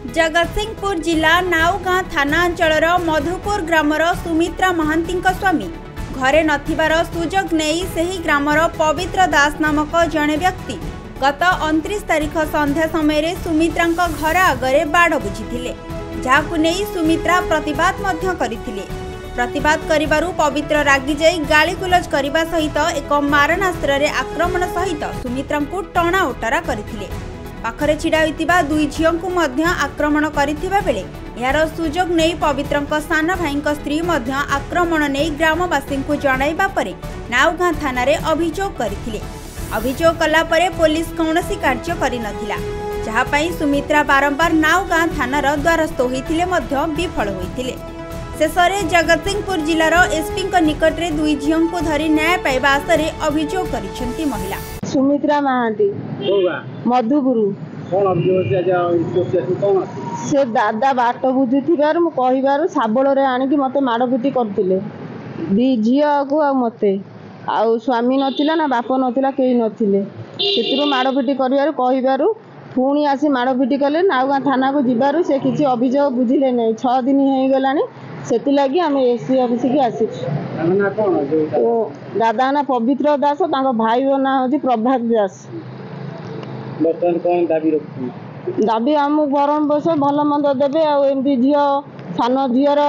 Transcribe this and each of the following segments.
जगतसिंहपुर जिला नाउगाँ थाना अंचल मधुपुर ग्रामर सुमित्रा महांती स्वामी घरे नथिबार सुजोग नहीं सही ग्रामर पवित्र दास नामक जड़े व्यक्ति गत 29 तारीख संध्या समय सुमित्रा घर आगे बाड़ बुझी जहां नहीं सुमित्रा प्रतिवाद प्रतिवाद करिबारु पवित्र रागी जाई गाली गुलज करने सहित एक मारणास्त्र आक्रमण सहित सुमित्रा को टणा ओटरा करथिले। पाखरे छिड़ा होइतिबा दुई झियों को मध्य आक्रमण करिथिबा बेले यार सुजोग नहीं पवित्र सान भाई स्त्री मध्य आक्रमण नहीं ग्रामवासी को जणाइबा परे नाउगाँ थाना रे अभियोग करथिले। अभियोग कला परे पुलिस कौनसी कार्य करि नथिला जहापाई सुमित्रा बारंबार नाउगाँ थानार द्वारस्थ होइथिले मध्य विफल होइथिले। शेषरे जगतसिंहपुर जिलार एसपी निकट में दुई झियों को धरी न्याय पाइबा आशा अभियोग करिसेंती महिला सुमित्रा महांती मधुपुर से दादा बाट बुझुथिबार मु कहिबार साबଳରେ आनिकी मते माड़पिटी करथिले दी झियो को आ मते आ स्वामी नथिला ना बाप नथिला केही नथिले सेतिरु माड़पिटी करिबार कहिबारु पुणी आसी माड़पिटी कले नाउगाँ थाना को जिबारु से किछि अभियोग बुझिले नै 6 दिन हे गलानी सेति लागि हम एससी ऑफिस के आसी दादा ना पवित्र दास तांको भाई ना होची प्रभात दास बर्तन कोन दाबी रखु दाबी हम गरम बस भल मंद देबे आ एमपी झियो सान झियर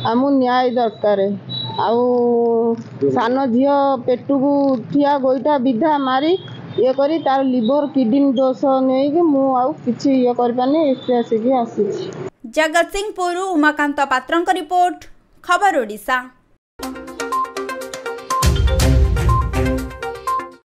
हम न्याय दरकार आ सान झियो पेटू को ठिया गोइठा विधा मारी ये करी तार लिवर किडनी दोष नहीं कि मु आउ किछि ये कर पानी एससी आसी। जगतसिंहपुर उमाकांत पात्रंक रिपोर्ट खबर ओडिशा।